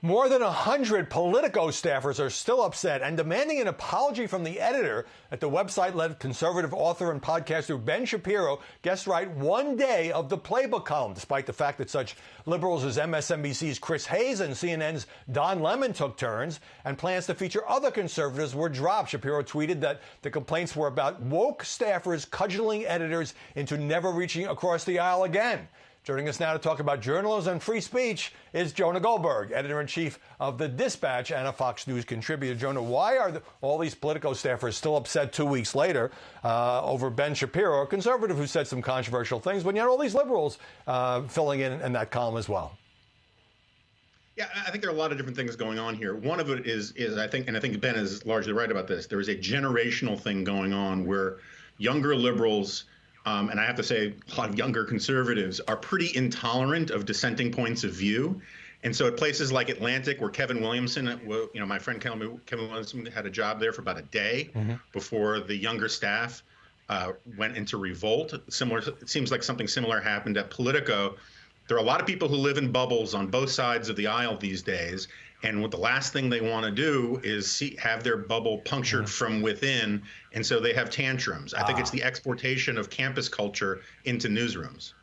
More than 100 Politico staffers are still upset and demanding an apology from the editor at the website let conservative author and podcaster Ben Shapiro guest write one day of the Playbook column, despite the fact that such liberals as MSNBC's Chris Hayes and CNN's Don Lemon took turns, and plans to feature other conservatives were dropped. Shapiro tweeted that the complaints were about woke staffers cudgeling editors into never reaching across the aisle again. Joining us now to talk about journalism and free speech is Jonah Goldberg, editor-in-chief of The Dispatch and a Fox News contributor. Jonah, why are all these Politico staffers still upset 2 weeks later over Ben Shapiro, a conservative who said some controversial things, but yet all these liberals filling in that column as well? Yeah, I think there are a lot of different things going on here. One of it is I think Ben is largely right about this, there is a generational thing going on where younger liberals and I have to say, a lot of younger conservatives are pretty intolerant of dissenting points of view. And so at places like Atlantic, where Kevin Williamson, my friend Kevin Williamson had a job there for about a day before the younger staff went into revolt. It seems like something similar happened at Politico. There are a lot of people who live in bubbles on both sides of the aisle these days. And what the last thing they want to do is have their bubble punctured from within. And so they have tantrums. I think it's the exportation of campus culture into newsrooms.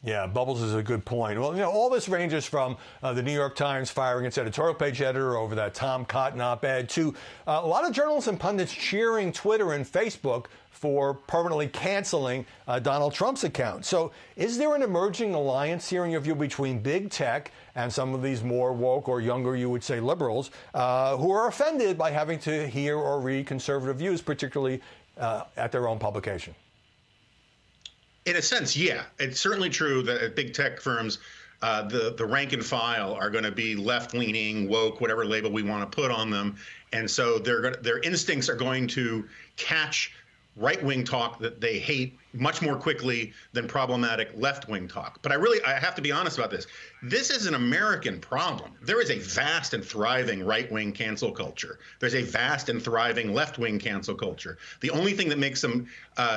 Yeah, bubbles is a good point. Well, all this ranges from the New York Times firing its editorial page editor over that Tom Cotton op-ed to a lot of journalists and pundits cheering Twitter and Facebook for permanently canceling Donald Trump's account. So is there an emerging alliance here in your view between big tech and some of these more woke or younger, you would say, liberals who are offended by having to hear or read conservative views, particularly at their own publication? In a sense, yeah. It's certainly true that at big tech firms, the rank and file are going to be left-leaning, woke, whatever label we want to put on them. And so their instincts are going to catch right-wing talk that they hate much more quickly than problematic left-wing talk. But I have to be honest about this. This is an American problem. There is a vast and thriving right-wing cancel culture. There's a vast and thriving left-wing cancel culture. The only thing that makes them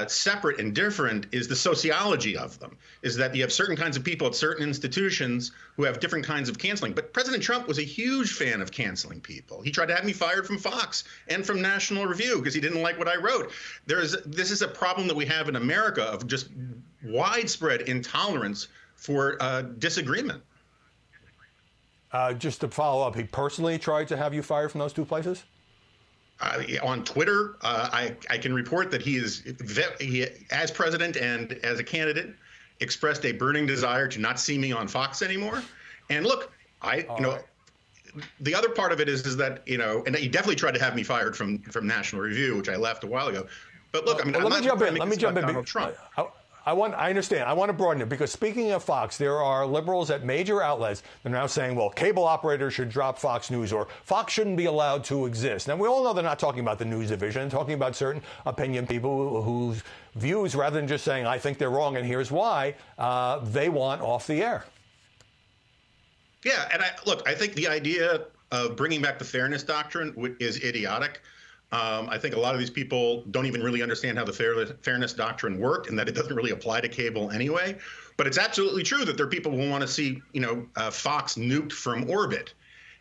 separate and different is the sociology of them, is that you have certain kinds of people at certain institutions who have different kinds of canceling. But President Trump was a huge fan of canceling people. He tried to have me fired from Fox and from National Review because he didn't like what I wrote. This is a problem that we have in America of just widespread intolerance for disagreement. Just to follow up, he personally tried to have you fired from those two places? On Twitter, I can report that he as president and as a candidate, expressed a burning desire to not see me on Fox anymore. And look, the other part of it is that, and he definitely tried to have me fired from National Review, which I left a while ago. But look, let me jump in. Donald Trump. I understand. I want to broaden it because speaking of Fox, there are liberals at major outlets that are now saying, well, cable operators should drop Fox News or Fox shouldn't be allowed to exist. Now, we all know they're not talking about the news division, they're talking about certain opinion people whose views, rather than just saying, I think they're wrong and here's why, they want off the air. Yeah, and I think the idea of bringing back the fairness doctrine is idiotic. I think a lot of these people don't even really understand how the fairness doctrine worked and that it doesn't really apply to cable anyway. But it's absolutely true that there are people who want to see, Fox nuked from orbit.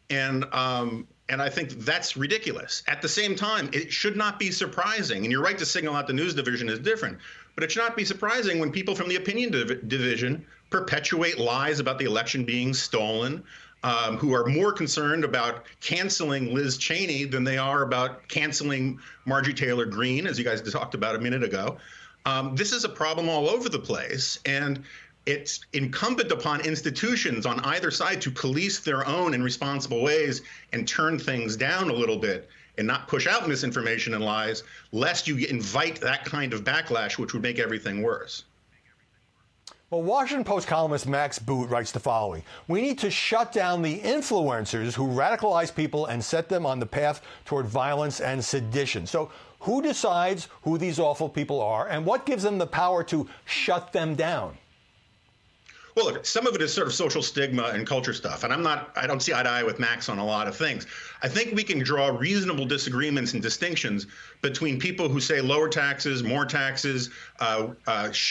And I think that's ridiculous. At the same time, it should not be surprising, and you're right to signal out the news division is different, but it should not be surprising when people from the opinion division perpetuate lies about the election being stolen, who are more concerned about canceling Liz Cheney than they are about canceling Marjorie Taylor Greene, as you guys talked about a minute ago. This is a problem all over the place, and it's incumbent upon institutions on either side to police their own in responsible ways and turn things down a little bit and not push out misinformation and lies, lest you invite that kind of backlash, which would make everything worse. Well, Washington Post columnist Max Boot writes the following. We need to shut down the influencers who radicalize people and set them on the path toward violence and sedition. So who decides who these awful people are and what gives them the power to shut them down? Well, look, some of it is sort of social stigma and culture stuff, and I don't see eye to eye with Max on a lot of things. I think we can draw reasonable disagreements and distinctions between people who say lower taxes, more taxes,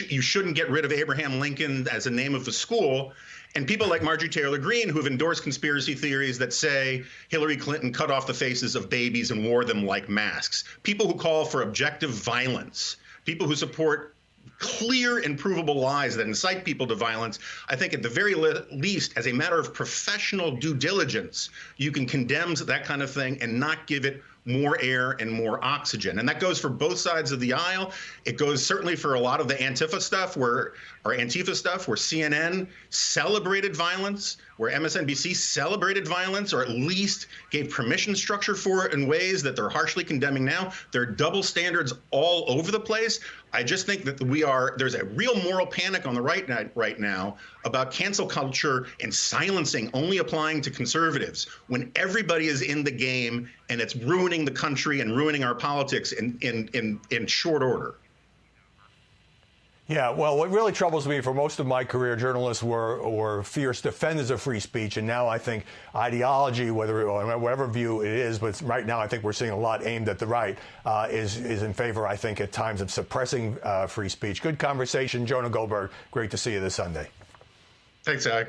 you shouldn't get rid of Abraham Lincoln as the name of the school, and people like Marjorie Taylor Greene who have endorsed conspiracy theories that say Hillary Clinton cut off the faces of babies and wore them like masks. People who call for objective violence. People who support clear and provable lies that incite people to violence. I think at the very least, as a matter of professional due diligence, you can condemn that kind of thing and not give it more air and more oxygen. And that goes for both sides of the aisle. It goes certainly for a lot of the Antifa stuff where CNN celebrated violence, where MSNBC celebrated violence, or at least gave permission structure for it in ways that they're harshly condemning now. There are double standards all over the place. I just think that there's a real moral panic on the right now about cancel culture and silencing only applying to conservatives when everybody is in the game and it's ruining the country and ruining our politics in short order. Yeah, well, what really troubles me, for most of my career, journalists were fierce defenders of free speech, and now I think ideology, whatever view it is, but right now I think we're seeing a lot aimed at the right, is in favor, I think, at times of suppressing free speech. Good conversation, Jonah Goldberg. Great to see you this Sunday. Thanks, Zach.